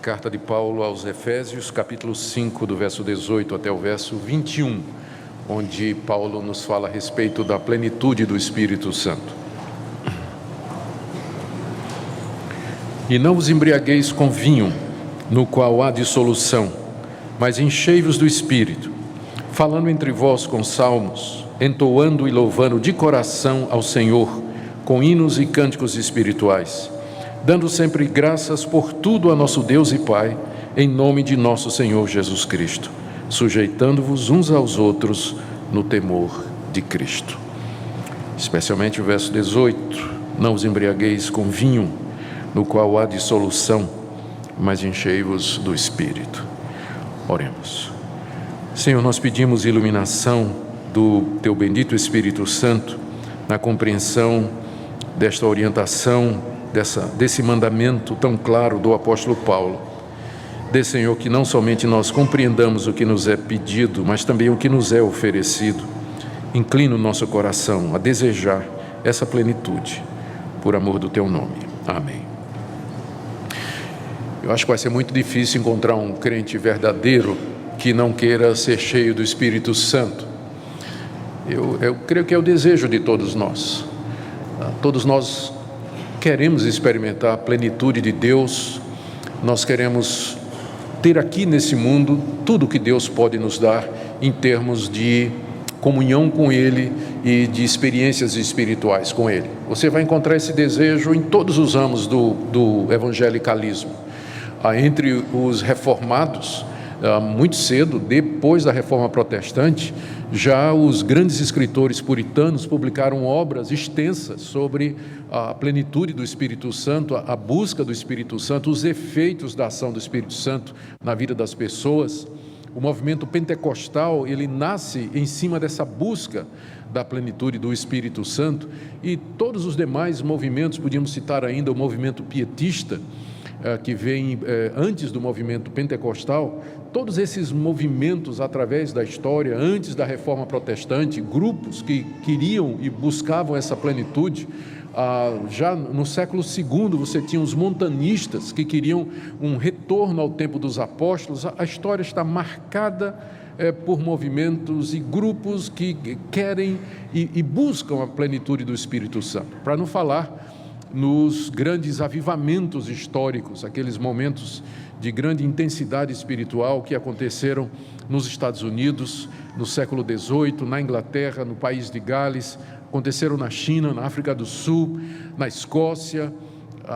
carta de Paulo aos Efésios, capítulo 5, do verso 18 até o verso 21, onde Paulo nos fala a respeito da plenitude do Espírito Santo. E não vos embriagueis com vinho, no qual há dissolução, mas enchei-vos do Espírito, falando entre vós com salmos, entoando e louvando de coração ao Senhor, com hinos e cânticos espirituais, dando sempre graças por tudo a nosso Deus e Pai, em nome de nosso Senhor Jesus Cristo, sujeitando-vos uns aos outros no temor de Cristo. Especialmente o verso 18, não vos embriagueis com vinho, no qual há dissolução, mas enchei-vos do Espírito. Oremos. Senhor, nós pedimos iluminação do Teu bendito Espírito Santo na compreensão desta orientação, desse mandamento tão claro do apóstolo Paulo. Dê, Senhor, que não somente nós compreendamos o que nos é pedido, mas também o que nos é oferecido. Inclina o nosso coração a desejar essa plenitude, por amor do Teu nome. Amém. Eu acho que vai ser muito difícil encontrar um crente verdadeiro que não queira ser cheio do Espírito Santo. Eu creio que é o desejo de todos nós. Todos nós queremos experimentar a plenitude de Deus, nós queremos ter aqui nesse mundo tudo o que Deus pode nos dar em termos de comunhão com Ele e de experiências espirituais com Ele. Você vai encontrar esse desejo em todos os ramos do evangelicalismo. Entre os reformados, muito cedo, depois da Reforma Protestante, já os grandes escritores puritanos publicaram obras extensas sobre a plenitude do Espírito Santo, a busca do Espírito Santo, os efeitos da ação do Espírito Santo na vida das pessoas. O movimento pentecostal, ele nasce em cima dessa busca da plenitude do Espírito Santo, e todos os demais movimentos, podíamos citar ainda o movimento pietista, que vem antes do movimento pentecostal. Todos esses movimentos através da história, antes da Reforma Protestante, grupos que queriam e buscavam essa plenitude. Já no século II você tinha os montanistas que queriam um retorno ao tempo dos apóstolos. A história está marcada por movimentos e grupos que querem e buscam a plenitude do Espírito Santo, para não falar nos grandes avivamentos históricos, aqueles momentos de grande intensidade espiritual que aconteceram nos Estados Unidos, no século XVIII, na Inglaterra, no país de Gales, aconteceram na China, na África do Sul, na Escócia,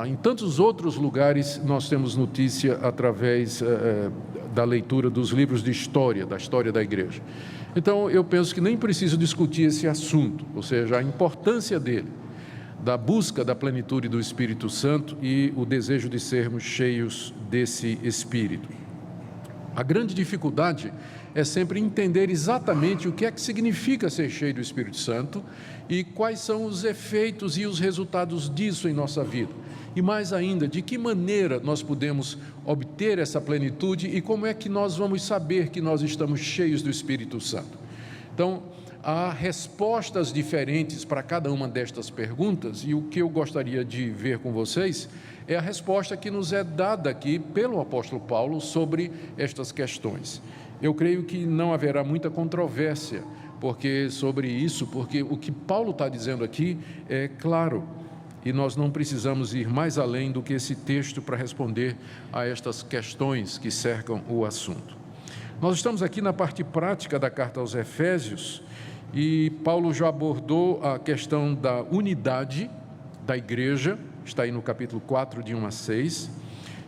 em tantos outros lugares. Nós temos notícia através da leitura dos livros de história, da história da igreja. Então, eu penso que nem preciso discutir esse assunto, ou seja, a importância dele, da busca da plenitude do Espírito Santo e o desejo de sermos cheios desse Espírito. A grande dificuldade é sempre entender exatamente o que é que significa ser cheio do Espírito Santo e quais são os efeitos e os resultados disso em nossa vida. E mais ainda, de que maneira nós podemos obter essa plenitude e como é que nós vamos saber que nós estamos cheios do Espírito Santo. Então, há respostas diferentes para cada uma destas perguntas, e o que eu gostaria de ver com vocês é a resposta que nos é dada aqui pelo apóstolo Paulo sobre estas questões. Eu creio que não haverá muita controvérsia sobre isso, porque o que Paulo está dizendo aqui é claro, e nós não precisamos ir mais além do que esse texto para responder a estas questões que cercam o assunto. Nós estamos aqui na parte prática da carta aos Efésios, e Paulo já abordou a questão da unidade da igreja, está aí no capítulo 4, de 1 a 6,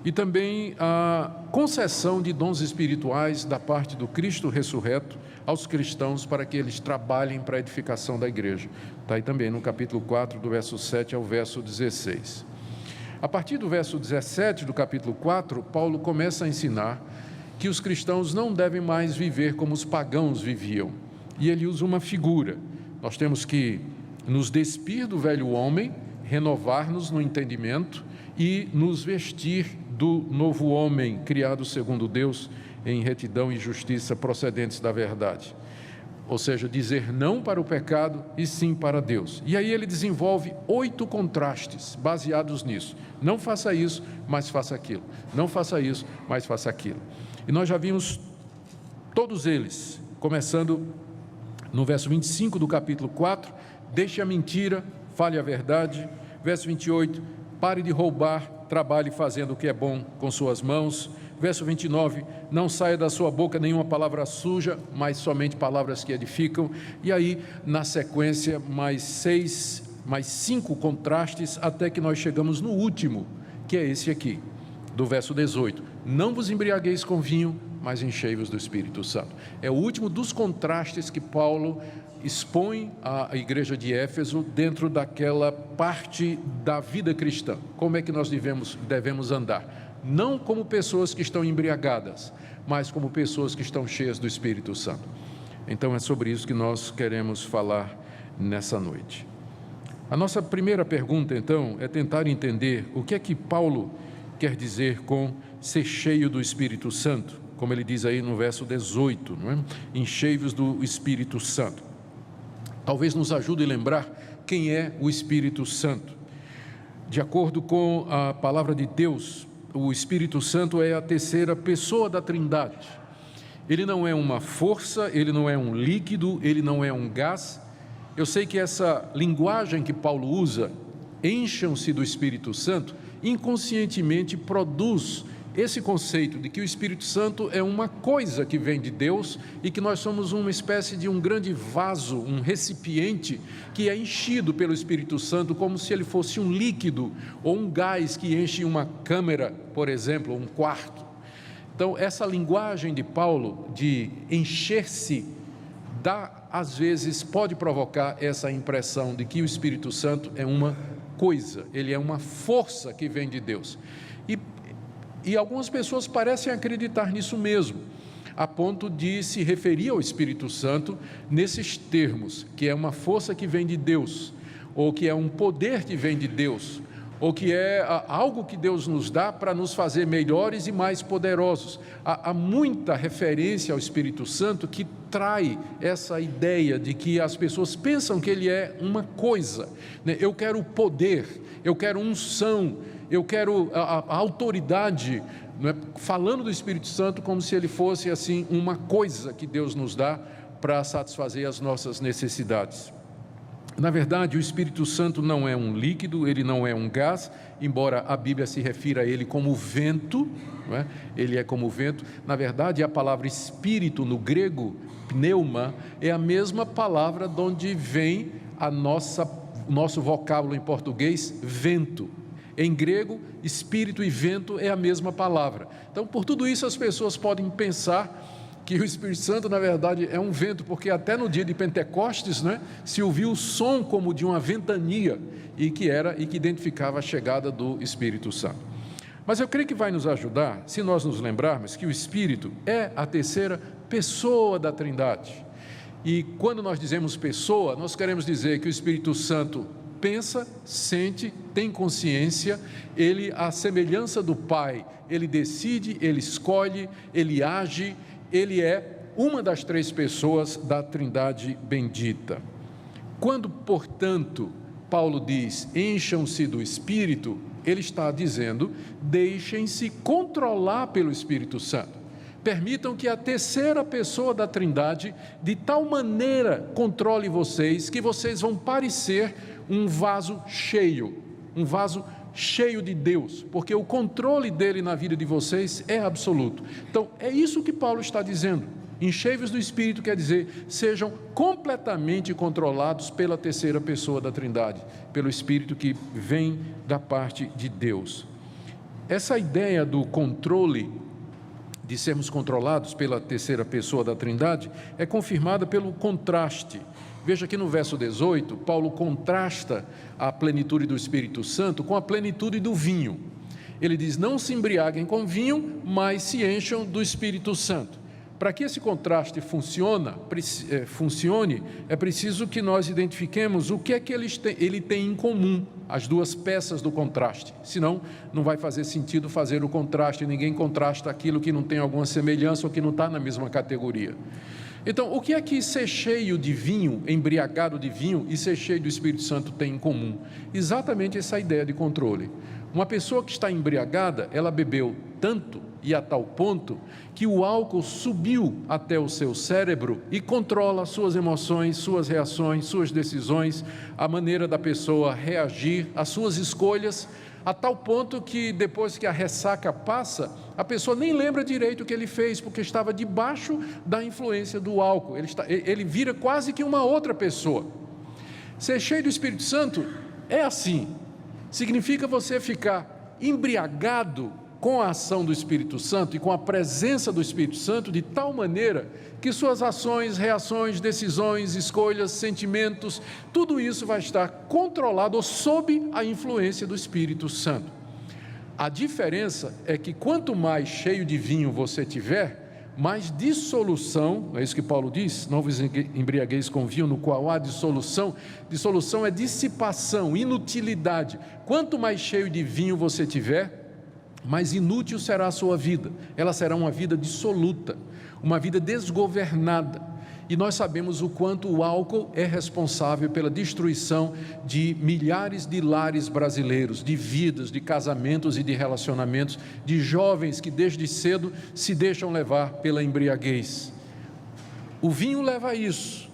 e também a concessão de dons espirituais da parte do Cristo ressurreto aos cristãos para que eles trabalhem para a edificação da igreja. Está aí também no capítulo 4, do verso 7 ao verso 16. A partir do verso 17 do capítulo 4, Paulo começa a ensinar que os cristãos não devem mais viver como os pagãos viviam. E ele usa uma figura. Nós temos que nos despir do velho homem, renovar-nos no entendimento e nos vestir do novo homem, criado segundo Deus, em retidão e justiça procedentes da verdade. ou seja, dizer não para o pecado e sim para Deus. E aí ele desenvolve 8 contrastes baseados nisso. Não faça isso, mas faça aquilo. Não faça isso, mas faça aquilo. E nós já vimos todos eles, começando no verso 25 do capítulo 4, deixe a mentira, fale a verdade. Verso 28, pare de roubar, trabalhe fazendo o que é bom com suas mãos. Verso 29, não saia da sua boca nenhuma palavra suja, mas somente palavras que edificam. E aí, na sequência, mais 5 contrastes, até que nós chegamos no último, que é esse aqui, do verso 18. Não vos embriagueis com vinho, mas enchei-vos do Espírito Santo. É o último dos contrastes que Paulo expõe à igreja de Éfeso dentro daquela parte da vida cristã. Como é que nós devemos andar? Não como pessoas que estão embriagadas, mas como pessoas que estão cheias do Espírito Santo. Então é sobre isso que nós queremos falar nessa noite. A nossa primeira pergunta, então, é tentar entender o que é que Paulo quer dizer com ser cheio do Espírito Santo, como ele diz aí no verso 18, não é? Enchei-vos do Espírito Santo. Talvez nos ajude a lembrar quem é o Espírito Santo. De acordo com a palavra de Deus, o Espírito Santo é a terceira pessoa da Trindade. Ele não é uma força, ele não é um líquido, ele não é um gás. Eu sei que essa linguagem que Paulo usa, encham-se do Espírito Santo, inconscientemente produz esse conceito de que o Espírito Santo é uma coisa que vem de Deus e que nós somos uma espécie de um grande vaso, um recipiente que é enchido pelo Espírito Santo como se ele fosse um líquido ou um gás que enche uma câmara, por exemplo, um quarto. Então, essa linguagem de Paulo de encher-se às vezes pode provocar essa impressão de que o Espírito Santo é uma coisa, ele é uma força que vem de Deus. E algumas pessoas parecem acreditar nisso mesmo, a ponto de se referir ao Espírito Santo nesses termos, que é uma força que vem de Deus, ou que é um poder que vem de Deus, ou que é algo que Deus nos dá para nos fazer melhores e mais poderosos. Há muita referência ao Espírito Santo que trai essa ideia de que as pessoas pensam que ele é uma coisa, né? Eu quero poder, eu quero unção, eu quero a autoridade, não é? Falando do Espírito Santo como se ele fosse assim uma coisa que Deus nos dá para satisfazer as nossas necessidades. Na verdade, o Espírito Santo não é um líquido, ele não é um gás, embora a Bíblia se refira a ele como vento, não é? Ele é como vento. Na verdade, a palavra espírito no grego, pneuma, é a mesma palavra de onde vem o nosso vocábulo em português, vento. Em grego, espírito e vento é a mesma palavra. Então, por tudo isso, as pessoas podem pensar que o Espírito Santo, na verdade, é um vento, porque até no dia de Pentecostes, né, se ouviu o som como de uma ventania, e que identificava a chegada do Espírito Santo. Mas eu creio que vai nos ajudar, se nós nos lembrarmos que o Espírito é a terceira pessoa da Trindade. E quando nós dizemos pessoa, nós queremos dizer que o Espírito Santo pensa, sente, tem consciência, ele, à semelhança do Pai, ele decide, ele escolhe, ele age, ele é uma das 3 pessoas da Trindade bendita. Quando, portanto, Paulo diz, encham-se do Espírito, ele está dizendo, deixem-se controlar pelo Espírito Santo. Permitam que a terceira pessoa da Trindade, de tal maneira, controle vocês, que vocês vão parecer um vaso cheio de Deus, porque o controle dele na vida de vocês é absoluto. Então, é isso que Paulo está dizendo. Enchei-vos do Espírito quer dizer, sejam completamente controlados pela terceira pessoa da Trindade, pelo Espírito que vem da parte de Deus. Essa ideia do controle, de sermos controlados pela terceira pessoa da Trindade, é confirmada pelo contraste. Veja que no verso 18, Paulo contrasta a plenitude do Espírito Santo com a plenitude do vinho. Ele diz, não se embriaguem com vinho, mas se encham do Espírito Santo. Para que esse contraste funcione, é preciso que nós identifiquemos o que é que ele tem em comum, as duas peças do contraste. Senão, não vai fazer sentido fazer o contraste, ninguém contrasta aquilo que não tem alguma semelhança ou que não está na mesma categoria. Então, o que é que ser cheio de vinho, embriagado de vinho e ser cheio do Espírito Santo tem em comum? Exatamente essa ideia de controle. Uma pessoa que está embriagada, ela bebeu tanto e a tal ponto que o álcool subiu até o seu cérebro e controla suas emoções, suas reações, suas decisões, a maneira da pessoa reagir, as suas escolhas, a tal ponto que depois que a ressaca passa, a pessoa nem lembra direito o que ele fez, porque estava debaixo da influência do álcool. Ele vira quase que uma outra pessoa. Ser cheio do Espírito Santo é assim. Significa você ficar embriagado com a ação do Espírito Santo e com a presença do Espírito Santo de tal maneira que suas ações, reações, decisões, escolhas, sentimentos, tudo isso vai estar controlado ou sob a influência do Espírito Santo. A diferença é que quanto mais cheio de vinho você tiver, mais dissolução, é isso que Paulo diz, não vos embriagueis com vinho no qual há dissolução. Dissolução é dissipação, inutilidade. Quanto mais cheio de vinho você tiver, mais inútil será a sua vida. Ela será uma vida dissoluta, uma vida desgovernada. E nós sabemos o quanto o álcool é responsável pela destruição de milhares de lares brasileiros, de vidas, de casamentos e de relacionamentos, de jovens que desde cedo se deixam levar pela embriaguez. O vinho leva a isso.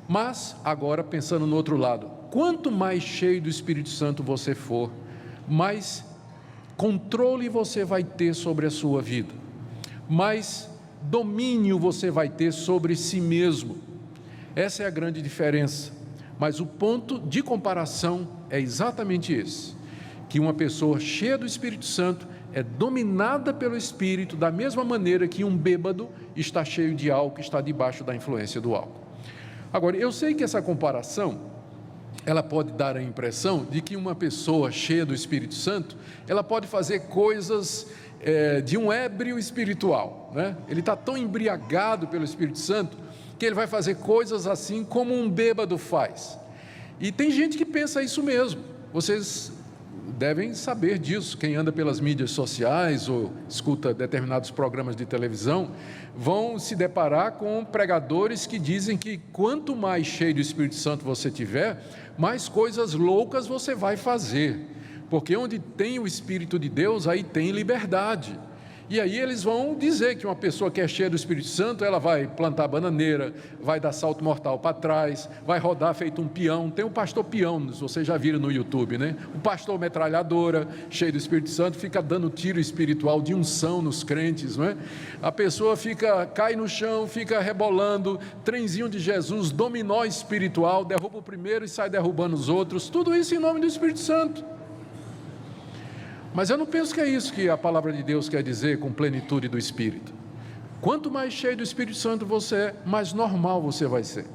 Mas, agora pensando no outro lado, quanto mais cheio do Espírito Santo você for, mais controle você vai ter sobre a sua vida, mais domínio você vai ter sobre si mesmo. Essa é a grande diferença. Mas o ponto de comparação é exatamente esse, que uma pessoa cheia do Espírito Santo é dominada pelo Espírito da mesma maneira que um bêbado está cheio de álcool, está debaixo da influência do álcool. Agora, eu sei que essa comparação ela pode dar a impressão de que uma pessoa cheia do Espírito Santo, ela pode fazer coisas de um ébrio espiritual, né? Ele está tão embriagado pelo Espírito Santo, que ele vai fazer coisas assim como um bêbado faz. E tem gente que pensa isso mesmo. Vocês devem saber disso. Quem anda pelas mídias sociais ou escuta determinados programas de televisão, vão se deparar com pregadores que dizem que quanto mais cheio do Espírito Santo você tiver, mais coisas loucas você vai fazer, porque onde tem o Espírito de Deus, aí tem liberdade. E aí eles vão dizer que uma pessoa que é cheia do Espírito Santo, ela vai plantar bananeira, vai dar salto mortal para trás, vai rodar feito um peão. Tem o pastor peão, vocês já viram no YouTube, né? O pastor metralhadora, cheio do Espírito Santo, fica dando tiro espiritual de unção nos crentes, não é? A pessoa cai no chão, fica rebolando, trenzinho de Jesus, dominó espiritual, derruba o primeiro e sai derrubando os outros, tudo isso em nome do Espírito Santo. Mas eu não penso que é isso que a palavra de Deus quer dizer com plenitude do Espírito. Quanto mais cheio do Espírito Santo você é, mais normal você vai ser,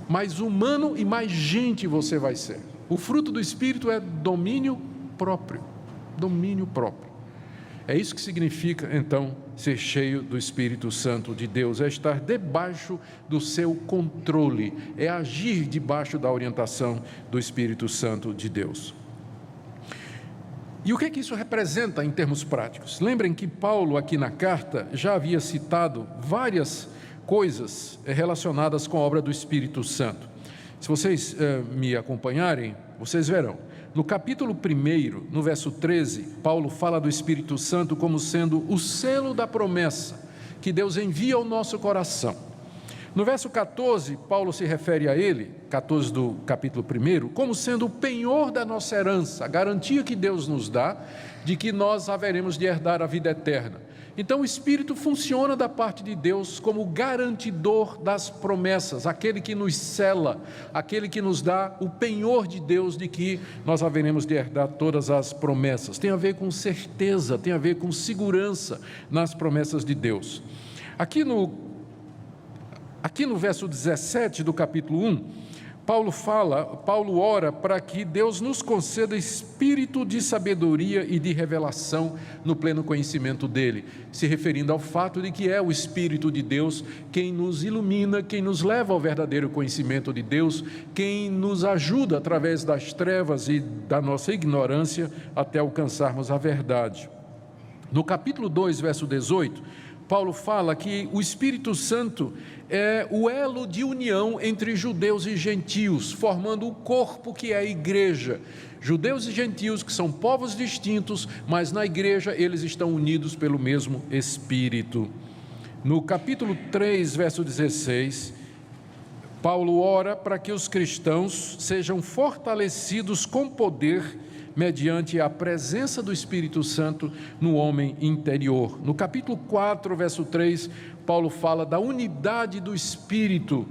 mais humano e mais gente você vai ser. O fruto do Espírito é domínio próprio. Domínio próprio. É isso que significa, então, ser cheio do Espírito Santo de Deus. É estar debaixo do seu controle. É agir debaixo da orientação do Espírito Santo de Deus. E o que é que isso representa em termos práticos? Lembrem que Paulo, aqui na carta, já havia citado várias coisas relacionadas com a obra do Espírito Santo. Se vocês me acompanharem, vocês verão. No capítulo 1, no verso 13, Paulo fala do Espírito Santo como sendo o selo da promessa que Deus envia ao nosso coração. No verso 14, Paulo se refere a ele, 14 do capítulo 1, como sendo o penhor da nossa herança, a garantia que Deus nos dá de que nós haveremos de herdar a vida eterna. Então o Espírito funciona da parte de Deus como garantidor das promessas, aquele que nos sela, aquele que nos dá o penhor de Deus de que nós haveremos de herdar todas as promessas. Tem a ver com certeza, tem a ver com segurança nas promessas de Deus. Aqui no verso 17 do capítulo 1, Paulo ora para que Deus nos conceda espírito de sabedoria e de revelação no pleno conhecimento dele, se referindo ao fato de que é o Espírito de Deus quem nos ilumina, quem nos leva ao verdadeiro conhecimento de Deus, quem nos ajuda através das trevas e da nossa ignorância até alcançarmos a verdade. No capítulo 2, verso 18, Paulo fala que o Espírito Santo é o elo de união entre judeus e gentios, formando o corpo que é a igreja. Judeus e gentios que são povos distintos, mas na igreja eles estão unidos pelo mesmo Espírito. No capítulo 3, verso 16, Paulo ora para que os cristãos sejam fortalecidos com poder mediante a presença do Espírito Santo no homem interior. No capítulo 4, verso 3, Paulo fala da unidade do Espírito.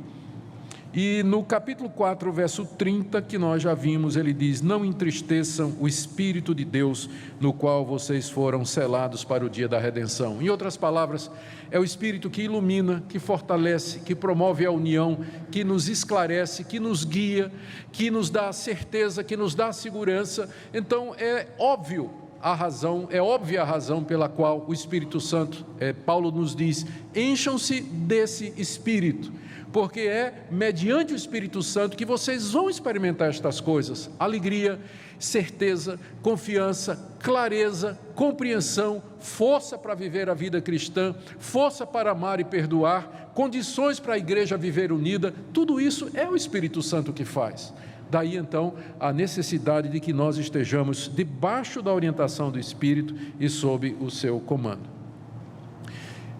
E no capítulo 4, verso 30, que nós já vimos, ele diz: não entristeçam o Espírito de Deus, no qual vocês foram selados para o dia da redenção. Em outras palavras, é o Espírito que ilumina, que fortalece, que promove a união, que nos esclarece, que nos guia, que nos dá certeza, que nos dá segurança. Então é óbvia a razão pela qual o Espírito Santo, Paulo nos diz, encham-se desse Espírito, porque é mediante o Espírito Santo que vocês vão experimentar estas coisas: alegria, certeza, confiança, clareza, compreensão, força para viver a vida cristã, força para amar e perdoar, condições para a igreja viver unida. Tudo isso é o Espírito Santo que faz. Daí então a necessidade de que nós estejamos debaixo da orientação do Espírito e sob o seu comando.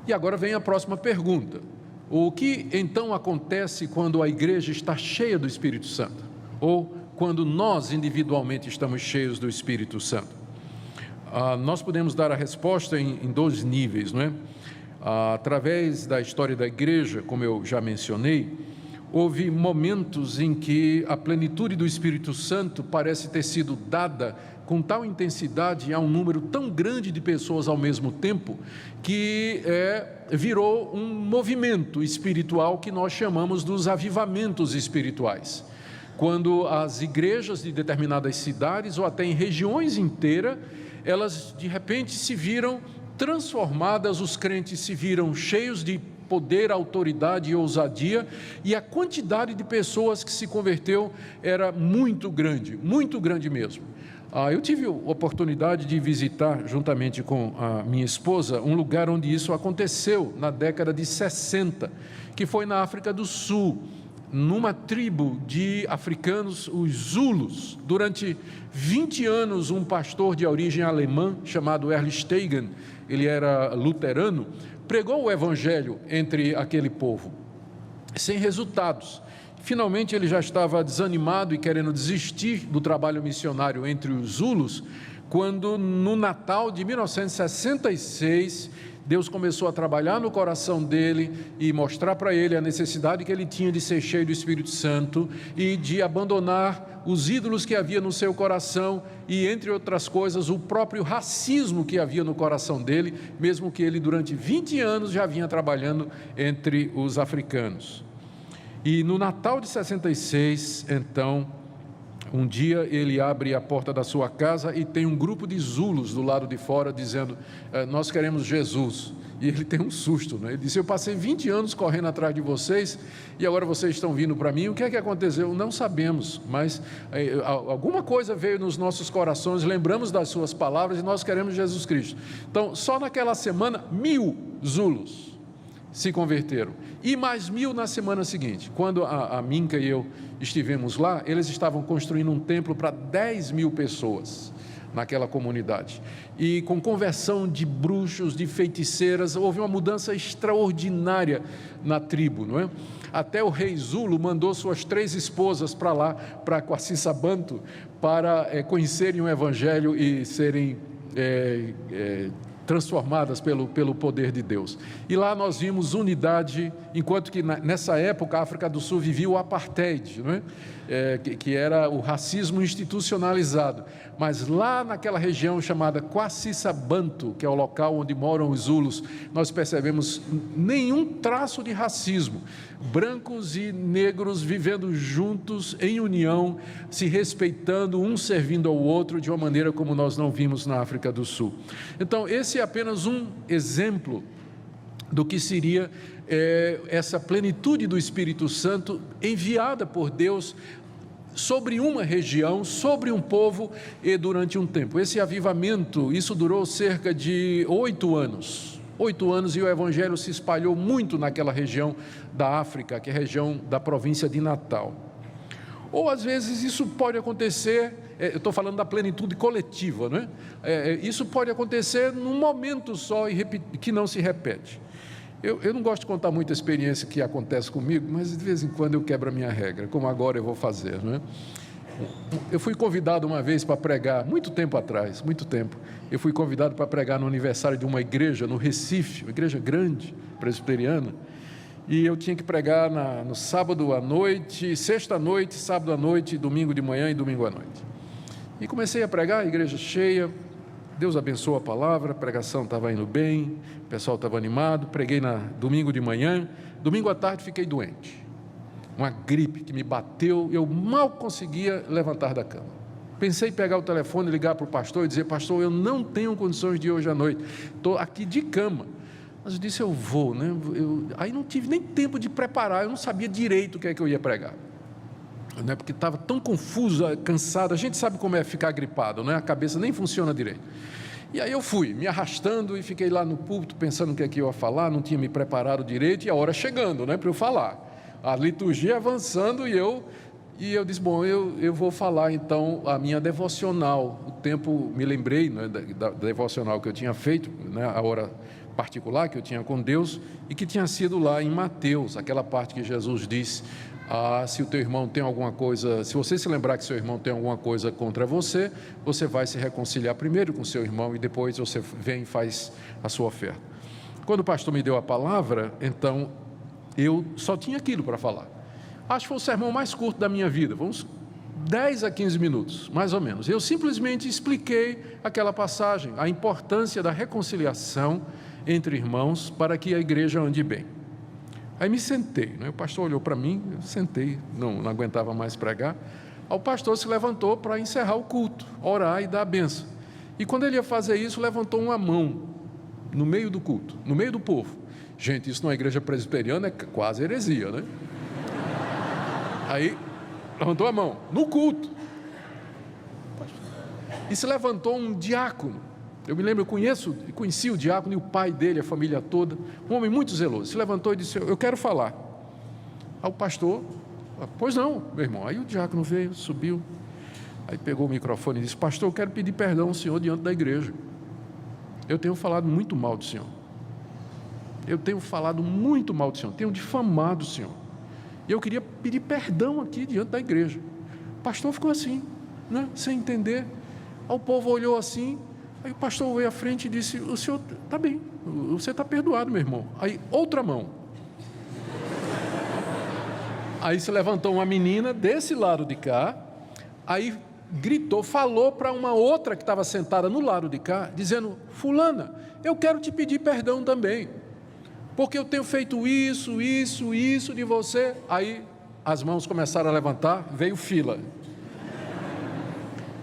E agora vem a próxima pergunta: o que então acontece quando a igreja está cheia do Espírito Santo? Ou quando nós individualmente estamos cheios do Espírito Santo? Nós podemos dar a resposta em dois níveis, não é? Através da história da igreja, como eu já mencionei, houve momentos em que a plenitude do Espírito Santo parece ter sido dada com tal intensidade a um número tão grande de pessoas ao mesmo tempo, que virou um movimento espiritual que nós chamamos dos avivamentos espirituais. Quando as igrejas de determinadas cidades ou até em regiões inteiras, elas de repente se viram transformadas, os crentes se viram cheios de poder, autoridade e ousadia, e a quantidade de pessoas que se converteu era muito grande mesmo. Eu tive a oportunidade de visitar, juntamente com a minha esposa, um lugar onde isso aconteceu na década de 60, que foi na África do Sul, numa tribo de africanos, os Zulus. Durante 20 anos, um pastor de origem alemã, chamado Erlich Stegen, ele era luterano, pregou o evangelho entre aquele povo, sem resultados. Finalmente ele já estava desanimado e querendo desistir do trabalho missionário entre os Zulus, quando no Natal de 1966, Deus começou a trabalhar no coração dele e mostrar para ele a necessidade que ele tinha de ser cheio do Espírito Santo e de abandonar os ídolos que havia no seu coração e, entre outras coisas, o próprio racismo que havia no coração dele, mesmo que ele durante 20 anos já vinha trabalhando entre os africanos. E no Natal de 66, então, um dia ele abre a porta da sua casa e tem um grupo de Zulus do lado de fora dizendo: nós queremos Jesus. E ele tem um susto, né? Ele disse: eu passei 20 anos correndo atrás de vocês e agora vocês estão vindo para mim, o que é que aconteceu? Não sabemos, mas alguma coisa veio nos nossos corações, lembramos das suas palavras e nós queremos Jesus Cristo. Então, só naquela semana, 1000 Zulus se converteram, e mais 1000 na semana seguinte. Quando a Minka e eu estivemos lá, eles estavam construindo um templo para 10.000 pessoas naquela comunidade, e com conversão de bruxos, de feiticeiras, houve uma mudança extraordinária na tribo, não é? Até o rei Zulu mandou suas 3 esposas para lá, para Quaci-Sabanto, para conhecerem o evangelho e serem transformadas pelo poder de Deus. E lá nós vimos unidade, enquanto que nessa época a África do Sul vivia o apartheid, não é? Que era o racismo institucionalizado. Mas lá naquela região chamada Quaci-Sabanto, que é o local onde moram os Zulus, nós percebemos nenhum traço de racismo. Brancos e negros vivendo juntos em união, se respeitando, um servindo ao outro de uma maneira como nós não vimos na África do Sul. Então esse é apenas um exemplo do que seria essa plenitude do Espírito Santo enviada por Deus sobre uma região, sobre um povo e durante um tempo. Esse avivamento, isso durou cerca de 8 anos, 8 anos, e o evangelho se espalhou muito naquela região da África, que é a região da província de Natal. Ou às vezes isso pode acontecer, eu estou falando da plenitude coletiva, né? Isso pode acontecer num momento só e que não se repete. Eu não gosto de contar muita experiência que acontece comigo, mas de vez em quando eu quebro a minha regra, como agora eu vou fazer, né? Eu fui convidado uma vez para pregar, muito tempo atrás, eu fui convidado para pregar no aniversário de uma igreja no Recife, uma igreja grande, presbiteriana, e eu tinha que pregar no sábado à noite, sexta à noite, sábado à noite, domingo de manhã e domingo à noite. E comecei a pregar, a igreja cheia, Deus abençoou a palavra, a pregação estava indo bem, o pessoal estava animado, preguei domingo de manhã, domingo à tarde fiquei doente. Uma gripe que me bateu, eu mal conseguia levantar da cama. Pensei em pegar o telefone, ligar para o pastor e dizer: pastor, eu não tenho condições de ir hoje à noite, estou aqui de cama. Mas eu disse: eu vou, né? Aí não tive nem tempo de preparar, eu não sabia direito o que é que eu ia pregar, né? Porque estava tão confuso, cansado. A gente sabe como é ficar gripado, né? A cabeça nem funciona direito. E aí eu fui, me arrastando, e fiquei lá no púlpito pensando o que é que eu ia falar, não tinha me preparado direito, e a hora chegando, né, para eu falar. A liturgia avançando, e eu disse: bom, eu vou falar então a minha devocional. O tempo, me lembrei, né, da devocional que eu tinha feito, né, a hora particular que eu tinha com Deus, e que tinha sido lá em Mateus, aquela parte que Jesus disse: se o teu irmão tem alguma coisa, se você se lembrar que seu irmão tem alguma coisa contra você, você vai se reconciliar primeiro com seu irmão e depois você vem e faz a sua oferta. Quando o pastor me deu a palavra, então eu só tinha aquilo para falar. Acho que foi o sermão mais curto da minha vida, uns 10 a 15 minutos, mais ou menos. Eu simplesmente expliquei aquela passagem, a importância da reconciliação entre irmãos para que a igreja ande bem. Aí me sentei, né? O pastor olhou para mim, eu sentei, não aguentava mais pregar. Aí o pastor se levantou para encerrar o culto, orar e dar a bênção. E quando ele ia fazer isso, levantou uma mão no meio do culto, no meio do povo. Gente, isso numa igreja presbiteriana é quase heresia, né? Aí levantou a mão, no culto. E se levantou um diácono. Eu me lembro, eu conheci o diácono e o pai dele, a família toda, um homem muito zeloso. Se levantou e disse: eu quero falar. Aí o pastor: pois não, meu irmão. Aí o diácono veio, subiu, aí pegou o microfone e disse: pastor, eu quero pedir perdão ao senhor diante da igreja. Eu tenho falado muito mal do senhor. Eu tenho falado muito mal do senhor, tenho difamado o senhor. E eu queria pedir perdão aqui diante da igreja. O pastor ficou assim, né, sem entender. Aí o povo olhou assim. Aí o pastor veio à frente e disse: o senhor está bem, você está perdoado, meu irmão. Aí outra mão. Aí se levantou uma menina desse lado de cá, aí gritou, falou para uma outra que estava sentada no lado de cá, dizendo: fulana, eu quero te pedir perdão também, porque eu tenho feito isso de você. Aí as mãos começaram a levantar, veio fila.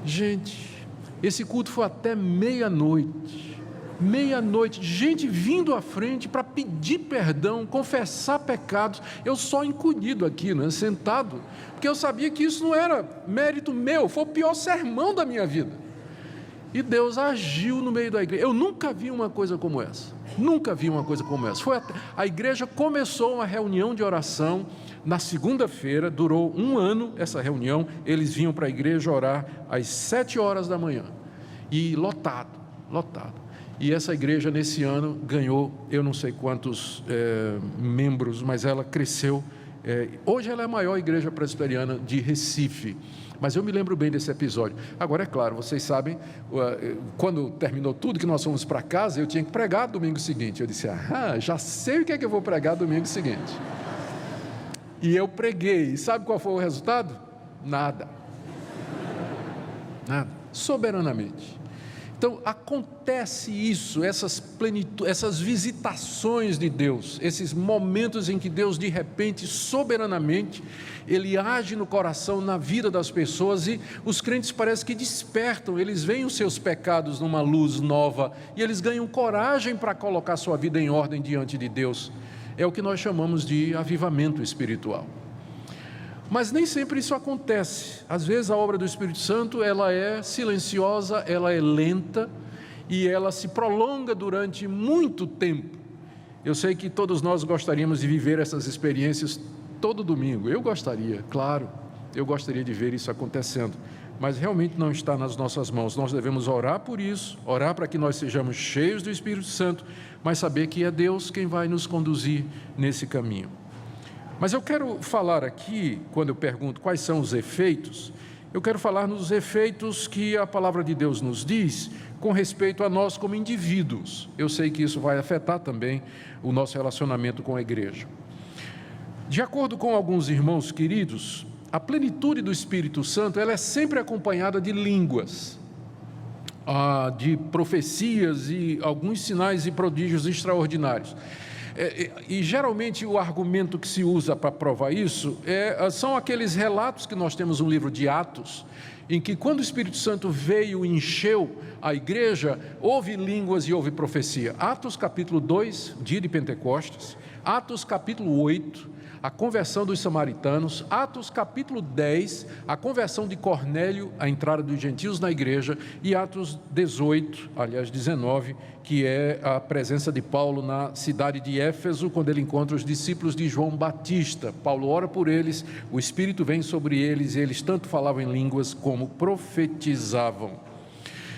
Gente, esse culto foi até meia-noite, gente vindo à frente para pedir perdão, confessar pecados. Eu só encolhido aqui, né, sentado, porque eu sabia que isso não era mérito meu, foi o pior sermão da minha vida. E Deus agiu no meio da igreja. Eu nunca vi uma coisa como essa, a igreja começou uma reunião de oração na segunda-feira, durou 1 ano essa reunião. Eles vinham para a igreja orar às 7 horas da manhã, e lotado. E essa igreja nesse ano ganhou, eu não sei quantos membros, mas ela cresceu. Hoje ela é a maior igreja presbiteriana de Recife. Mas eu me lembro bem desse episódio. Agora, é claro, vocês sabem, quando terminou tudo, que nós fomos para casa, eu tinha que pregar domingo seguinte. Eu disse: já sei o que é que eu vou pregar domingo seguinte. E eu preguei. E sabe qual foi o resultado? Nada. Soberanamente. Então acontece isso, essas visitações de Deus, esses momentos em que Deus de repente, soberanamente, Ele age no coração, na vida das pessoas, e os crentes parece que despertam, eles veem os seus pecados numa luz nova, e eles ganham coragem para colocar sua vida em ordem diante de Deus. É o que nós chamamos de avivamento espiritual. Mas nem sempre isso acontece. Às vezes a obra do Espírito Santo, ela é silenciosa, ela é lenta, e ela se prolonga durante muito tempo. Eu sei que todos nós gostaríamos de viver essas experiências todo domingo. Eu gostaria, claro, eu gostaria de ver isso acontecendo, mas realmente não está nas nossas mãos. Nós devemos orar por isso, orar para que nós sejamos cheios do Espírito Santo, mas saber que é Deus quem vai nos conduzir nesse caminho. Mas eu quero falar aqui, quando eu pergunto quais são os efeitos, eu quero falar nos efeitos que a palavra de Deus nos diz com respeito a nós como indivíduos. Eu sei que isso vai afetar também o nosso relacionamento com a igreja. De acordo com alguns irmãos queridos, a plenitude do Espírito Santo ela é sempre acompanhada de línguas, de profecias e alguns sinais e prodígios extraordinários. E geralmente o argumento que se usa para provar isso são aqueles relatos que nós temos no livro de Atos, em que quando o Espírito Santo veio e encheu a igreja, houve línguas e houve profecia. Atos capítulo 2, dia de Pentecostes, Atos capítulo 8, a conversão dos samaritanos, Atos capítulo 10, a conversão de Cornélio, a entrada dos gentios na igreja, e Atos 19, que é a presença de Paulo na cidade de Éfeso, quando ele encontra os discípulos de João Batista. Paulo ora por eles, o Espírito vem sobre eles, e eles tanto falavam em línguas como profetizavam.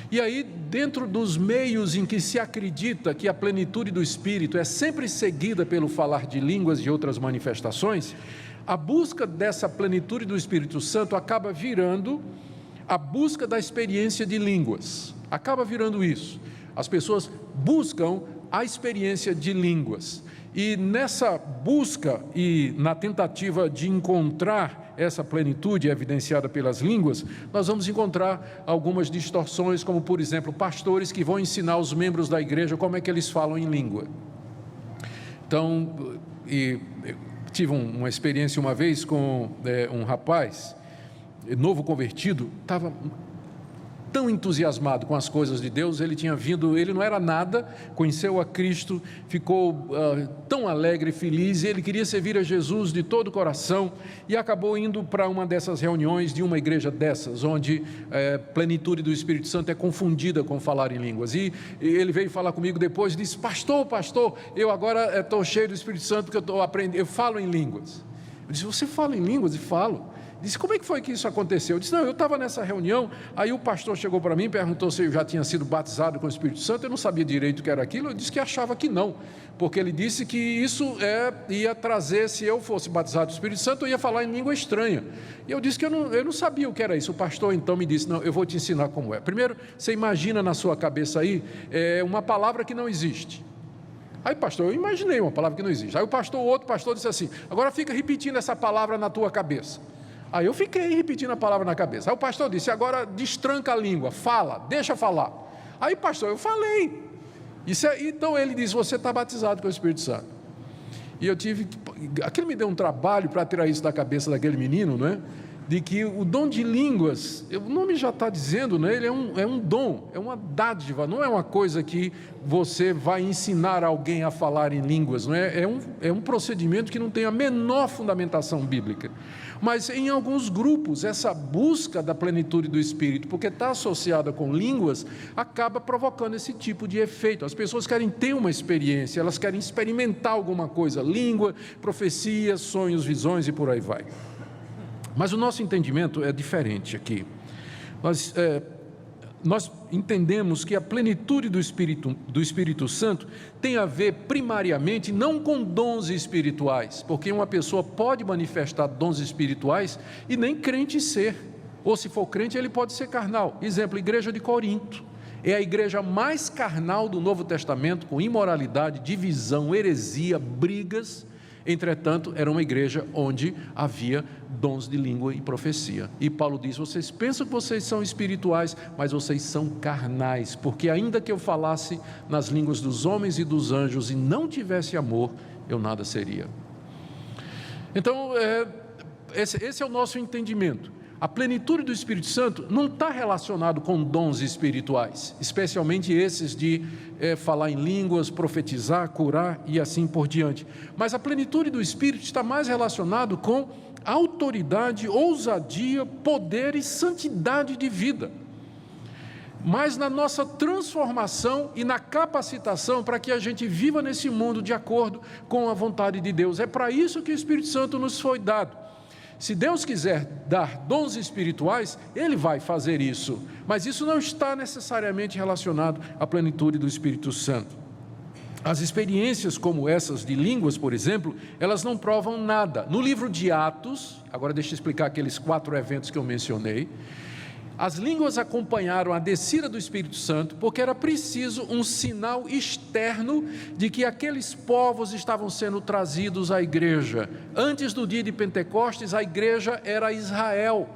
E aí, dentro dos meios em que se acredita que a plenitude do Espírito é sempre seguida pelo falar de línguas e outras manifestações, a busca dessa plenitude do Espírito Santo acaba virando a busca da experiência de línguas. Acaba virando isso. As pessoas buscam a experiência de línguas. E nessa busca e na tentativa de encontrar essa plenitude evidenciada pelas línguas, nós vamos encontrar algumas distorções, como por exemplo, pastores que vão ensinar os membros da igreja como é que eles falam em língua. Então, eu tive uma experiência uma vez com um rapaz, novo convertido, estava tão entusiasmado com as coisas de Deus, ele não era nada, conheceu a Cristo, ficou tão alegre, feliz, e ele queria servir a Jesus de todo o coração, e acabou indo para uma dessas reuniões de uma igreja dessas, onde plenitude do Espírito Santo é confundida com falar em línguas, e ele veio falar comigo depois e disse: pastor, eu agora estou cheio do Espírito Santo, porque eu estou aprendendo, eu falo em línguas. Eu disse: você fala em línguas? E falo. Disse: como é que foi que isso aconteceu? Eu disse: não, eu estava nessa reunião, aí o pastor chegou para mim e perguntou se eu já tinha sido batizado com o Espírito Santo. Eu não sabia direito o que era aquilo. Eu disse que achava que não, porque ele disse que isso ia trazer, se eu fosse batizado com o Espírito Santo, eu ia falar em língua estranha. E eu disse que eu não sabia o que era isso. O pastor então me disse: não, eu vou te ensinar como é. Primeiro, você imagina na sua cabeça aí uma palavra que não existe. Aí, pastor, eu imaginei uma palavra que não existe. Aí o outro pastor disse assim: agora fica repetindo essa palavra na tua cabeça. Aí eu fiquei repetindo a palavra na cabeça. Aí o pastor disse: agora destranca a língua, fala, deixa falar. Aí, pastor, eu falei. Então ele disse: você está batizado com o Espírito Santo. E aquilo me deu um trabalho para tirar isso da cabeça daquele menino, não é? De que o dom de línguas, o nome já está dizendo, né? Ele é um dom, é uma dádiva, não é uma coisa que você vai ensinar alguém a falar em línguas, não é? É um procedimento que não tem a menor fundamentação bíblica. Mas em alguns grupos, essa busca da plenitude do Espírito, porque está associada com línguas, acaba provocando esse tipo de efeito. As pessoas querem ter uma experiência, elas querem experimentar alguma coisa, língua, profecia, sonhos, visões e por aí vai. Mas o nosso entendimento é diferente aqui. Nós entendemos que a plenitude do Espírito Santo tem a ver primariamente não com dons espirituais, porque uma pessoa pode manifestar dons espirituais e nem crente ser, ou se for crente ele pode ser carnal. Exemplo, a igreja de Corinto é a igreja mais carnal do Novo Testamento, com imoralidade, divisão, heresia, brigas. Entretanto, era uma igreja onde havia dons de língua e profecia. E Paulo diz: vocês pensam que vocês são espirituais, mas vocês são carnais, porque ainda que eu falasse nas línguas dos homens e dos anjos e não tivesse amor, eu nada seria. Então, esse é o nosso entendimento. A plenitude do Espírito Santo não está relacionado com dons espirituais, especialmente esses de falar em línguas, profetizar, curar e assim por diante. Mas a plenitude do Espírito está mais relacionado com autoridade, ousadia, poder e santidade de vida. mas na nossa transformação e na capacitação para que a gente viva nesse mundo de acordo com a vontade de Deus. É para isso que o Espírito Santo nos foi dado. Se Deus quiser dar dons espirituais, Ele vai fazer isso, mas isso não está necessariamente relacionado à plenitude do Espírito Santo. As experiências como essas de línguas, por exemplo, elas não provam nada. No livro de Atos, agora deixa eu explicar aqueles 4 eventos que eu mencionei, as línguas acompanharam a descida do Espírito Santo porque era preciso um sinal externo de que aqueles povos estavam sendo trazidos à igreja. Antes do dia de Pentecostes, a igreja era Israel,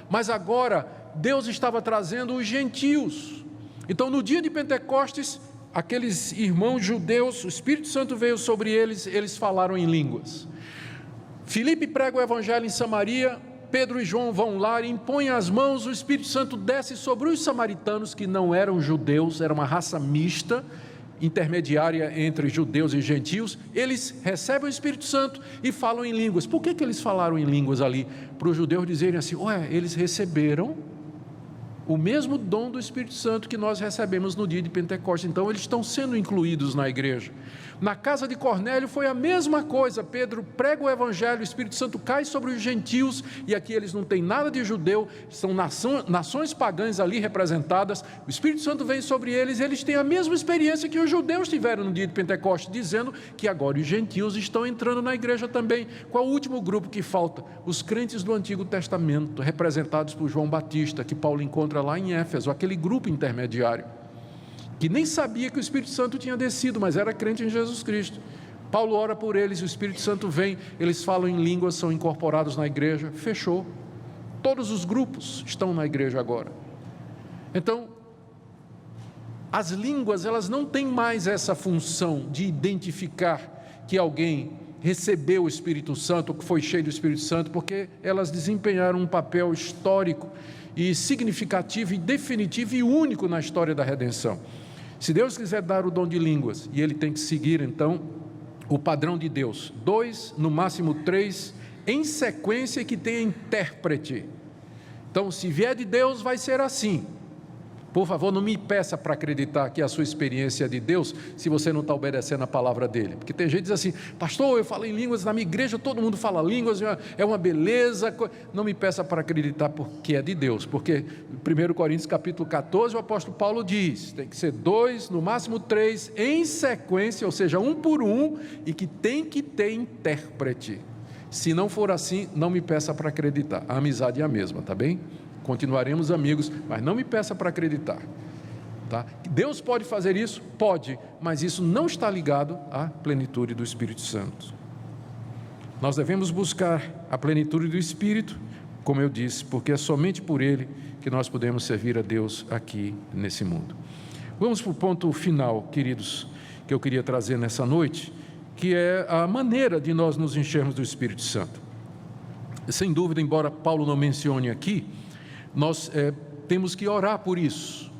mas agora Deus estava trazendo os gentios. Então, no dia de Pentecostes, aqueles irmãos judeus, o Espírito Santo veio sobre eles, eles falaram em línguas. Filipe prega o evangelho em Samaria, Pedro e João vão lá e impõem as mãos, o Espírito Santo desce sobre os samaritanos, que não eram judeus, era uma raça mista, intermediária entre judeus e gentios. Eles recebem o Espírito Santo e falam em línguas. Por que eles falaram em línguas ali? Para os judeus dizerem assim, eles receberam o mesmo dom do Espírito Santo que nós recebemos no dia de Pentecostes, então eles estão sendo incluídos na igreja. Na casa de Cornélio foi a mesma coisa, Pedro prega o evangelho, o Espírito Santo cai sobre os gentios, e aqui eles não têm nada de judeu, são nações pagãs ali representadas, o Espírito Santo vem sobre eles, eles têm a mesma experiência que os judeus tiveram no dia de Pentecostes, dizendo que agora os gentios estão entrando na igreja também. Qual o último grupo que falta? Os crentes do Antigo Testamento, representados por João Batista, que Paulo encontra lá em Éfeso, aquele grupo intermediário, que nem sabia que o Espírito Santo tinha descido, mas era crente em Jesus Cristo. Paulo ora por eles, o Espírito Santo vem, eles falam em línguas, são incorporados na igreja, fechou. Todos os grupos estão na igreja agora. Então, as línguas, elas não têm mais essa função de identificar que alguém recebeu o Espírito Santo, ou que foi cheio do Espírito Santo, porque elas desempenharam um papel histórico e significativo e definitivo e único na história da redenção. Se Deus quiser dar o dom de línguas, e Ele tem que seguir então o padrão de Deus, 2, no máximo 3, em sequência, que tenha intérprete. Então, se vier de Deus, vai ser assim. Por favor, não me peça para acreditar que a sua experiência é de Deus, se você não está obedecendo a palavra dele. Porque tem gente que diz assim, pastor, eu falo em línguas, na minha igreja todo mundo fala línguas, é uma beleza. Não me peça para acreditar porque é de Deus, porque 1 Coríntios capítulo 14, o apóstolo Paulo diz, tem que ser 2, no máximo 3, em sequência, ou seja, um por um, e que tem que ter intérprete. Se não for assim, não me peça para acreditar. A amizade é a mesma, tá bem? Continuaremos amigos, mas não me peça para acreditar, tá? Deus pode fazer isso? Pode, mas isso não está ligado à plenitude do Espírito Santo. Nós devemos buscar a plenitude do Espírito, como eu disse, porque é somente por Ele que nós podemos servir a Deus aqui nesse mundo. Vamos para o ponto final, queridos, que eu queria trazer nessa noite, que é a maneira de nós nos enchermos do Espírito Santo. Sem dúvida, embora Paulo não mencione aqui, nós temos que orar por isso,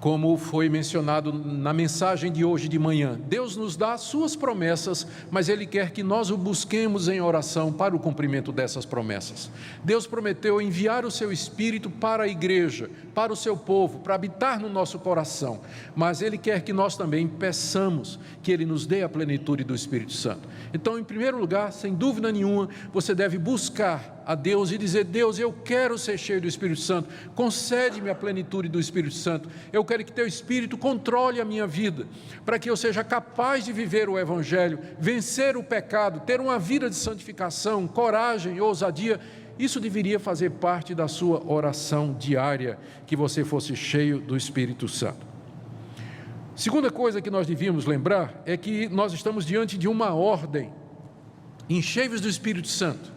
como foi mencionado na mensagem de hoje de manhã. Deus nos dá suas promessas, mas Ele quer que nós o busquemos em oração para o cumprimento dessas promessas. Deus prometeu enviar o seu Espírito para a igreja, para o seu povo, para habitar no nosso coração, mas Ele quer que nós também peçamos que Ele nos dê a plenitude do Espírito Santo. Então, em primeiro lugar, sem dúvida nenhuma, você deve buscar a Deus e dizer, Deus, eu quero ser cheio do Espírito Santo, concede-me a plenitude do Espírito Santo, eu quero que teu Espírito controle a minha vida, para que eu seja capaz de viver o Evangelho, vencer o pecado, ter uma vida de santificação, coragem, ousadia. Isso deveria fazer parte da sua oração diária, que você fosse cheio do Espírito Santo. Segunda coisa que nós devíamos lembrar é que nós estamos diante de uma ordem, enchei-vos do Espírito Santo.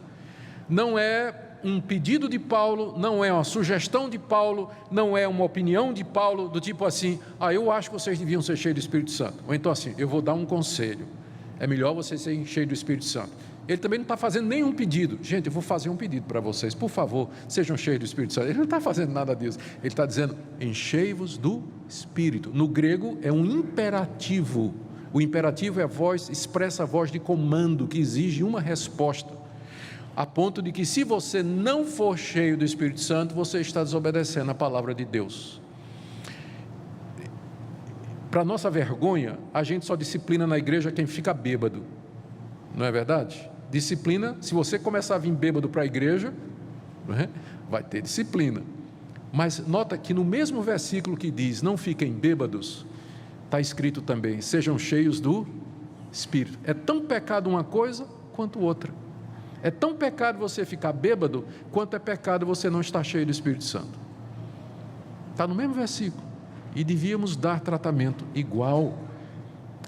Não é um pedido de Paulo, não é uma sugestão de Paulo, não é uma opinião de Paulo, do tipo assim, eu acho que vocês deviam ser cheios do Espírito Santo. Ou então assim, eu vou dar um conselho, é melhor vocês serem cheios do Espírito Santo. Ele também não está fazendo nenhum pedido. Gente, eu vou fazer um pedido para vocês, por favor, sejam cheios do Espírito Santo. Ele não está fazendo nada disso, ele está dizendo, enchei-vos do Espírito. No grego é um imperativo. O imperativo é a voz, expressa a voz de comando, que exige uma resposta. A ponto de que se você não for cheio do Espírito Santo, você está desobedecendo a palavra de Deus. para nossa vergonha, a gente só disciplina na igreja quem fica bêbado. Não é verdade? Disciplina, se você começar a vir bêbado para a igreja, vai ter disciplina. Mas nota que no mesmo versículo que diz, não fiquem bêbados, está escrito também, sejam cheios do Espírito. É tão pecado uma coisa quanto outra. É tão pecado você ficar bêbado, quanto é pecado você não estar cheio do Espírito Santo. Está no mesmo versículo. E devíamos dar tratamento igual.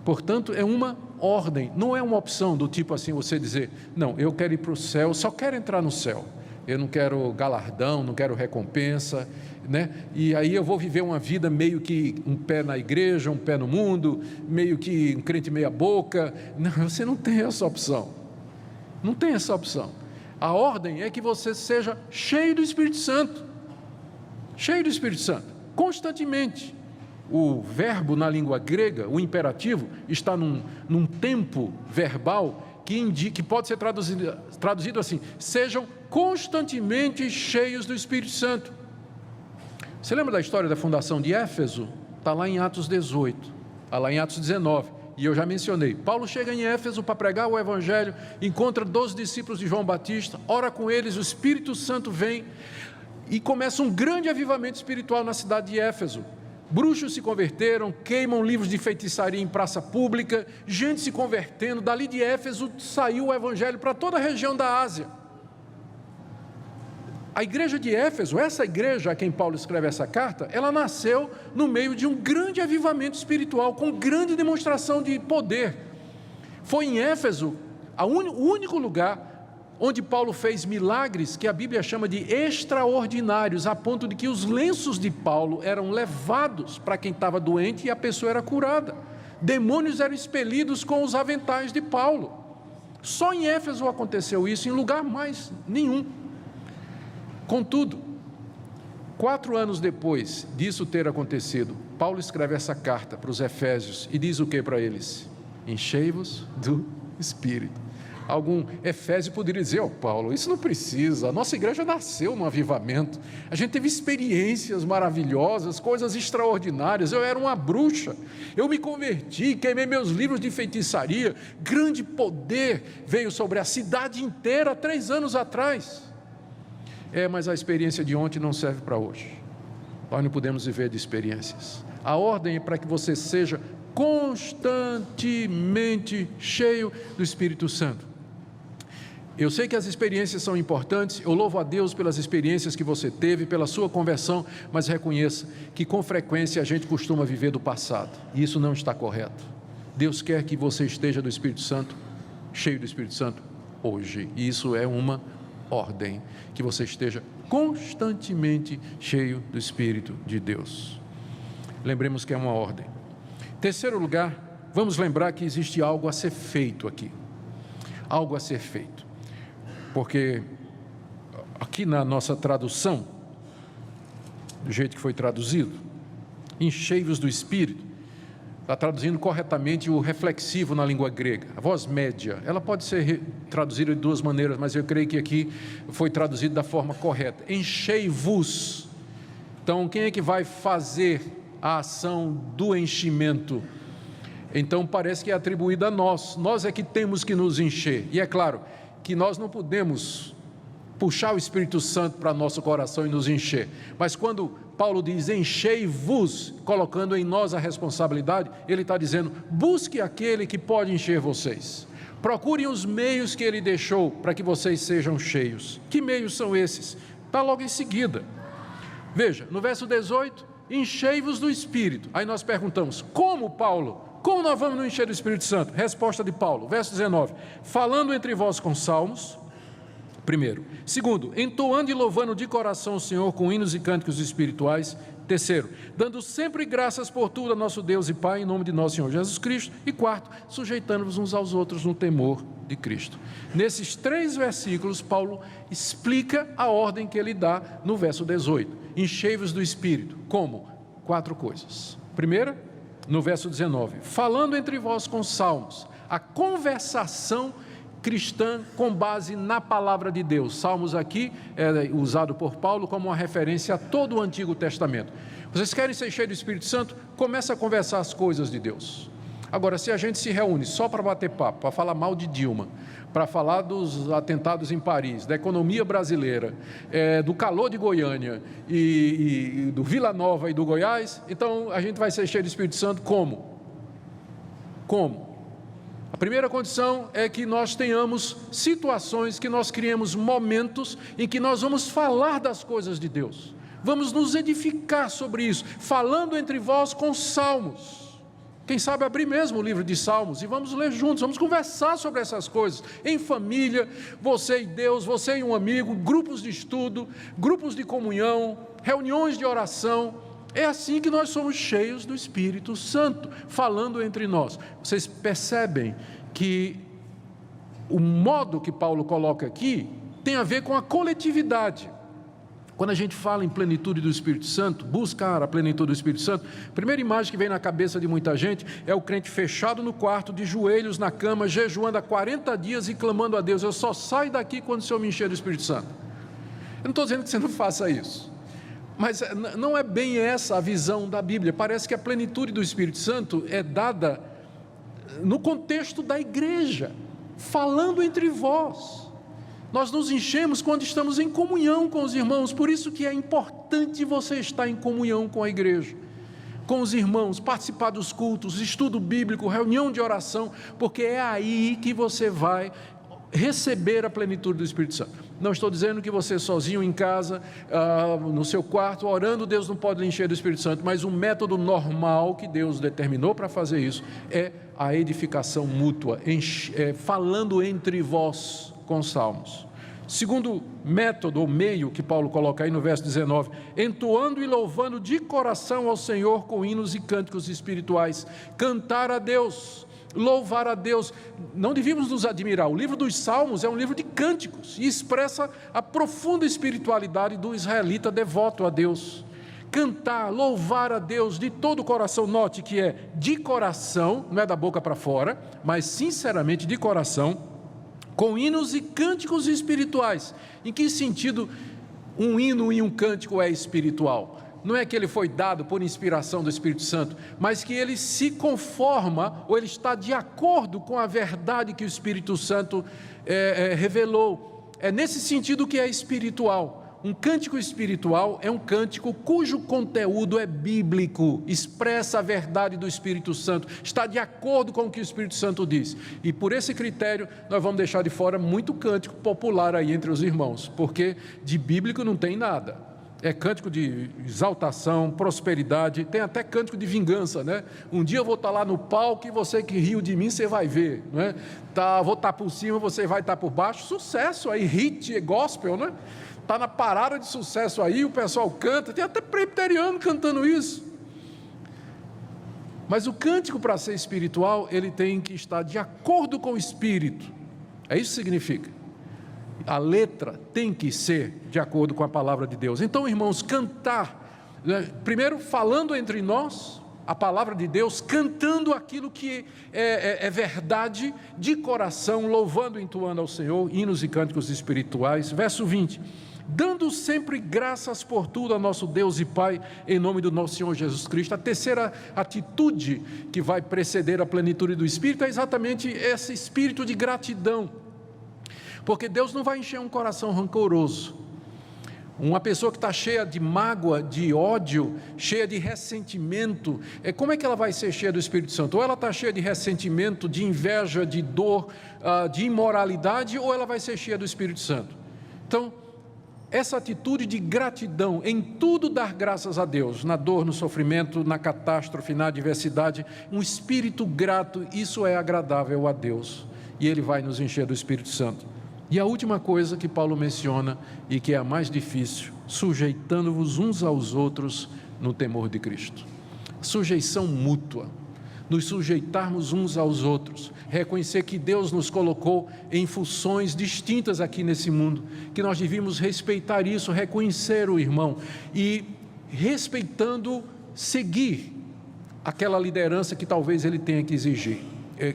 Portanto, é uma ordem, não é uma opção do tipo assim, você dizer, não, eu quero ir para o céu, só quero entrar no céu. Eu não quero galardão, não quero recompensa, né? E aí eu vou viver uma vida meio que um pé na igreja, um pé no mundo, meio que um crente meia boca. Não, você não tem essa opção. Não tem essa opção. A ordem é que você seja cheio do Espírito Santo. Cheio do Espírito Santo, constantemente. O verbo na língua grega, o imperativo, está num tempo verbal que pode ser traduzido assim, sejam constantemente cheios do Espírito Santo. Você lembra da história da fundação de Éfeso? Está lá em Atos 18, está lá em Atos 19, e eu já mencionei, Paulo chega em Éfeso para pregar o Evangelho, encontra 12 discípulos de João Batista, ora com eles, o Espírito Santo vem, e começa um grande avivamento espiritual na cidade de Éfeso. Bruxos se converteram, queimam livros de feitiçaria em praça pública, gente se convertendo. Dali de Éfeso saiu o evangelho para toda a região da Ásia. A igreja de Éfeso, essa igreja a quem Paulo escreve essa carta, ela nasceu no meio de um grande avivamento espiritual, com grande demonstração de poder. Foi em Éfeso o único lugar onde Paulo fez milagres que a Bíblia chama de extraordinários, a ponto de que os lenços de Paulo eram levados para quem estava doente e a pessoa era curada. Demônios eram expelidos com os aventais de Paulo. Só em Éfeso aconteceu isso, em lugar mais nenhum. Contudo, 4 anos depois disso ter acontecido, Paulo escreve essa carta para os Efésios e diz o que para eles? Enchei-vos do Espírito. Algum Efésio poderia dizer, Paulo, isso não precisa, a nossa igreja nasceu no avivamento, a gente teve experiências maravilhosas, coisas extraordinárias, eu era uma bruxa, eu me converti, queimei meus livros de feitiçaria, grande poder veio sobre a cidade inteira 3 anos atrás. Mas a experiência de ontem não serve para hoje, nós não podemos viver de experiências. A ordem é para que você seja constantemente cheio do Espírito Santo. Eu sei que as experiências são importantes, eu louvo a Deus pelas experiências que você teve, pela sua conversão, mas reconheça que com frequência a gente costuma viver do passado, e isso não está correto. Deus quer que você esteja do Espírito Santo, cheio do Espírito Santo, hoje, e isso é uma ordem, que você esteja constantemente cheio do Espírito de Deus. Lembremos que é uma ordem. Terceiro lugar, vamos lembrar que existe algo a ser feito aqui, algo a ser feito. Porque aqui na nossa tradução, do jeito que foi traduzido, enchei-vos do Espírito, está traduzindo corretamente o reflexivo na língua grega. A voz média, ela pode ser traduzida de 2 maneiras, mas eu creio que aqui foi traduzido da forma correta. Enchei-vos. Então, quem é que vai fazer a ação do enchimento? Então parece que é atribuída a nós é que temos que nos encher, e é claro que nós não podemos puxar o Espírito Santo para nosso coração e nos encher, mas quando Paulo diz enchei-vos, colocando em nós a responsabilidade, ele está dizendo, busque aquele que pode encher vocês, procurem os meios que ele deixou para que vocês sejam cheios. Que meios são esses? Está logo em seguida, veja, no verso 18, enchei-vos do Espírito. Aí nós perguntamos, como, Paulo? Como nós vamos nos encher do Espírito Santo? Resposta de Paulo, verso 19, falando entre vós com salmos, primeiro. Segundo, entoando e louvando de coração o Senhor com hinos e cânticos espirituais. Terceiro, dando sempre graças por tudo a nosso Deus e Pai, em nome de nosso Senhor Jesus Cristo. E quarto, sujeitando-vos uns aos outros no temor de Cristo. Nesses 3 versículos, Paulo explica a ordem que ele dá no verso 18. Enchei-vos do Espírito. Como? 4 coisas. Primeira, no verso 19, falando entre vós com salmos. A conversação cristã com base na palavra de Deus. Salmos aqui é usado por Paulo como uma referência a todo o Antigo Testamento. Vocês querem ser cheios do Espírito Santo? Começa a conversar as coisas de Deus. Agora, se a gente se reúne só para bater papo, para falar mal de Dilma, para falar dos atentados em Paris, da economia brasileira, do calor de Goiânia e do Vila Nova e do Goiás, então a gente vai ser cheio do Espírito Santo como? Como? A primeira condição é que nós tenhamos situações, que nós criemos momentos em que nós vamos falar das coisas de Deus. Vamos nos edificar sobre isso, falando entre vós com salmos. Quem sabe abrir mesmo o livro de Salmos e vamos ler juntos, vamos conversar sobre essas coisas, em família, você e Deus, você e um amigo, grupos de estudo, grupos de comunhão, reuniões de oração. É assim que nós somos cheios do Espírito Santo, falando entre nós. Vocês percebem que o modo que Paulo coloca aqui tem a ver com a coletividade. Quando a gente fala em plenitude do Espírito Santo, buscar a plenitude do Espírito Santo, a primeira imagem que vem na cabeça de muita gente é o crente fechado no quarto, de joelhos na cama, jejuando há 40 dias e clamando a Deus: eu só saio daqui quando o Senhor me encher do Espírito Santo. Eu não estou dizendo que você não faça isso, mas não é bem essa a visão da Bíblia. Parece que a plenitude do Espírito Santo é dada no contexto da igreja, falando entre vós. Nós nos enchemos quando estamos em comunhão com os irmãos. Por isso que é importante você estar em comunhão com a igreja, com os irmãos, participar dos cultos, estudo bíblico, reunião de oração, porque é aí que você vai receber a plenitude do Espírito Santo. Não estou dizendo que você sozinho em casa, no seu quarto, orando, Deus não pode lhe encher do Espírito Santo, mas um método normal que Deus determinou para fazer isso é a edificação mútua, falando entre vós com salmos. Segundo método ou meio que Paulo coloca aí no verso 19: entoando e louvando de coração ao Senhor com hinos e cânticos espirituais. Cantar a Deus, louvar a Deus. Não devíamos nos admirar, o livro dos Salmos é um livro de cânticos e expressa a profunda espiritualidade do israelita devoto a Deus. Cantar, louvar a Deus de todo o coração. Note que é de coração, não é da boca para fora, mas sinceramente de coração, com hinos e cânticos espirituais. Em que sentido um hino e um cântico é espiritual? Não é que ele foi dado por inspiração do Espírito Santo, mas que ele se conforma, ou ele está de acordo com a verdade que o Espírito Santo revelou. É nesse sentido que é espiritual. Um cântico espiritual é um cântico cujo conteúdo é bíblico, expressa a verdade do Espírito Santo, está de acordo com o que o Espírito Santo diz. E por esse critério nós vamos deixar de fora muito cântico popular aí entre os irmãos, porque de bíblico não tem nada. É cântico de exaltação, prosperidade, tem até cântico de vingança, né? Um dia eu vou estar lá no palco e você que riu de mim, você vai ver, né? Vou estar por cima, você vai estar por baixo. Sucesso aí, hit, gospel, né? Está na parada de sucesso aí, o pessoal canta, tem até presbiteriano cantando isso. Mas o cântico, para ser espiritual, ele tem que estar de acordo com o Espírito. É isso que significa. A letra tem que ser de acordo com a palavra de Deus. Então, irmãos, cantar, né? Primeiro falando entre nós a palavra de Deus, cantando aquilo que é verdade, de coração, louvando e entoando ao Senhor, hinos e cânticos espirituais. Verso 20: dando sempre graças por tudo a nosso Deus e Pai, em nome do nosso Senhor Jesus Cristo. A terceira atitude que vai preceder a plenitude do Espírito é exatamente esse espírito de gratidão, porque Deus não vai encher um coração rancoroso. Uma pessoa que está cheia de mágoa, de ódio, cheia de ressentimento, como é que ela vai ser cheia do Espírito Santo? Ou ela está cheia de ressentimento, de inveja, de dor, de imoralidade, ou ela vai ser cheia do Espírito Santo? Então, essa atitude de gratidão, em tudo dar graças a Deus, na dor, no sofrimento, na catástrofe, na adversidade, um espírito grato, isso é agradável a Deus, e Ele vai nos encher do Espírito Santo. E a última coisa que Paulo menciona, e que é a mais difícil: sujeitando-vos uns aos outros no temor de Cristo. Sujeição mútua, nos sujeitarmos uns aos outros, reconhecer que Deus nos colocou em funções distintas aqui nesse mundo, que nós devíamos respeitar isso, reconhecer o irmão e, respeitando, seguir aquela liderança que talvez ele tenha que exigir.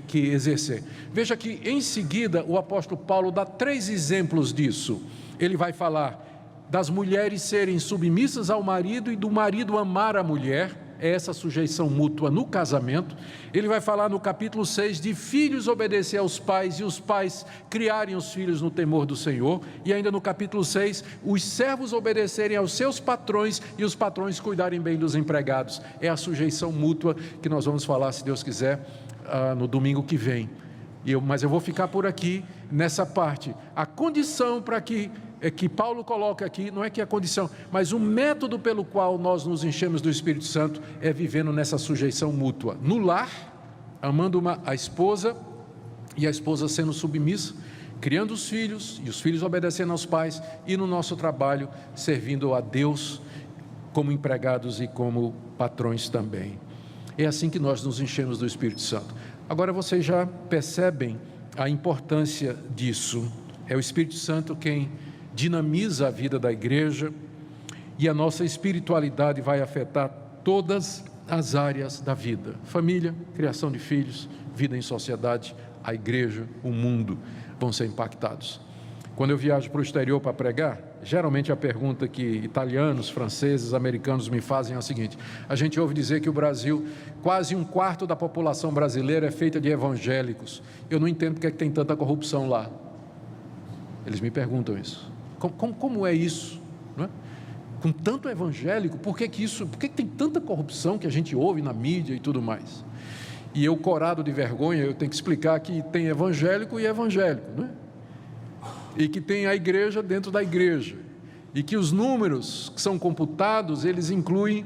que exercer. Veja que em seguida o apóstolo Paulo dá 3 exemplos disso. Ele vai falar das mulheres serem submissas ao marido e do marido amar a mulher, é essa sujeição mútua no casamento. Ele vai falar no capítulo 6 de filhos obedecer aos pais e os pais criarem os filhos no temor do Senhor. E ainda no capítulo 6, os servos obedecerem aos seus patrões e os patrões cuidarem bem dos empregados. É a sujeição mútua que nós vamos falar, se Deus quiser, no domingo que vem. Mas eu vou ficar por aqui nessa parte. A condição para que Paulo coloca aqui, não é que a condição, mas o método pelo qual nós nos enchemos do Espírito Santo é vivendo nessa sujeição mútua. No lar, amando a esposa e a esposa sendo submissa, criando os filhos e os filhos obedecendo aos pais, e no nosso trabalho servindo a Deus como empregados e como patrões também. É assim que nós nos enchemos do Espírito Santo. Agora vocês já percebem a importância disso. É o Espírito Santo quem dinamiza a vida da igreja, e a nossa espiritualidade vai afetar todas as áreas da vida: família, criação de filhos, vida em sociedade, a igreja, o mundo vão ser impactados. Quando eu viajo para o exterior para pregar, geralmente a pergunta que italianos, franceses, americanos me fazem é a seguinte: a gente ouve dizer que o Brasil, quase 1/4 da população brasileira é feita de evangélicos. Eu não entendo porque é que tem tanta corrupção lá. Eles me perguntam isso. Como é isso? Não é? Com tanto evangélico, por que tem tanta corrupção que a gente ouve na mídia e tudo mais? E eu, corado de vergonha, eu tenho que explicar que tem evangélico e evangélico, não é? E que tem a igreja dentro da igreja, e que os números que são computados, eles incluem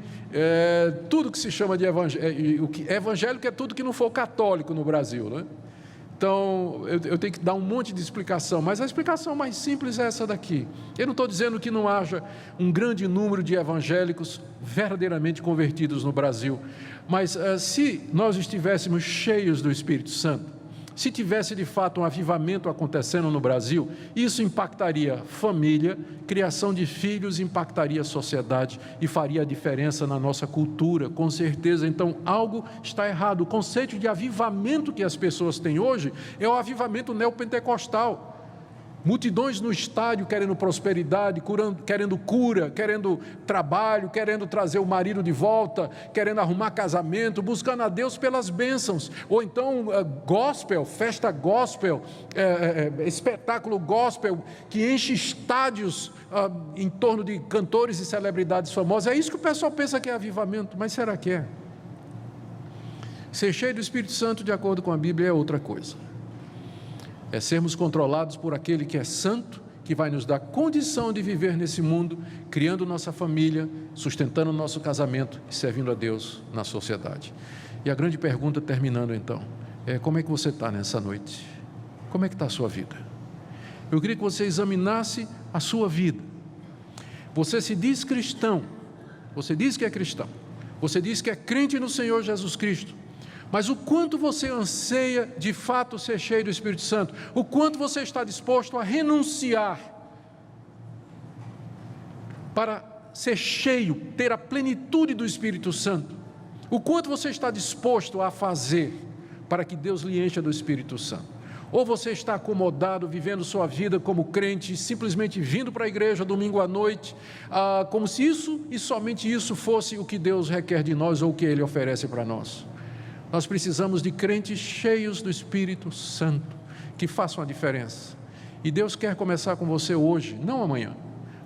tudo que se chama de evangélico. Evangélico é tudo que não for católico no Brasil, não é? Então, eu tenho que dar um monte de explicação, mas a explicação mais simples é essa daqui. Eu não estou dizendo que não haja um grande número de evangélicos verdadeiramente convertidos no Brasil, mas se nós estivéssemos cheios do Espírito Santo, se tivesse de fato um avivamento acontecendo no Brasil, isso impactaria família, criação de filhos, impactaria a sociedade e faria a diferença na nossa cultura, com certeza. Então algo está errado. O conceito de avivamento que as pessoas têm hoje é o avivamento neopentecostal. Multidões no estádio querendo prosperidade, querendo cura, querendo trabalho, querendo trazer o marido de volta, querendo arrumar casamento, buscando a Deus pelas bênçãos. Ou então gospel, festa gospel, espetáculo gospel que enche estádios em torno de cantores e celebridades famosas. É isso que o pessoal pensa que é avivamento, mas será que é? Ser cheio do Espírito Santo, de acordo com a Bíblia, é outra coisa. É sermos controlados por aquele que é santo, que vai nos dar condição de viver nesse mundo, criando nossa família, sustentando nosso casamento e servindo a Deus na sociedade. E a grande pergunta, terminando então, é: como é que você está nessa noite? Como é que está a sua vida? Eu queria que você examinasse a sua vida. Você se diz cristão, você diz que é cristão, você diz que é crente no Senhor Jesus Cristo, mas o quanto você anseia de fato ser cheio do Espírito Santo? O quanto você está disposto a renunciar para ser cheio, ter a plenitude do Espírito Santo? O quanto você está disposto a fazer para que Deus lhe encha do Espírito Santo? Ou você está acomodado, vivendo sua vida como crente, simplesmente vindo para a igreja domingo à noite, como se isso e somente isso fosse o que Deus requer de nós ou o que Ele oferece para nós? Nós precisamos de crentes cheios do Espírito Santo, que façam a diferença. E Deus quer começar com você hoje, não amanhã,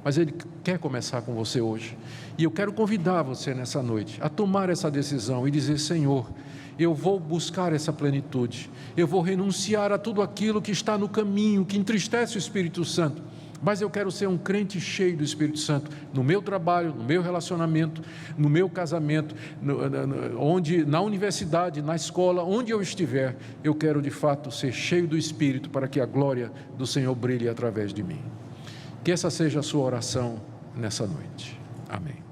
mas Ele quer começar com você hoje. E eu quero convidar você nessa noite a tomar essa decisão e dizer: Senhor, eu vou buscar essa plenitude, eu vou renunciar a tudo aquilo que está no caminho, que entristece o Espírito Santo, mas eu quero ser um crente cheio do Espírito Santo, no meu trabalho, no meu relacionamento, no meu casamento, na universidade, na escola, onde eu estiver. Eu quero de fato ser cheio do Espírito, para que a glória do Senhor brilhe através de mim. Que essa seja a sua oração nessa noite. Amém.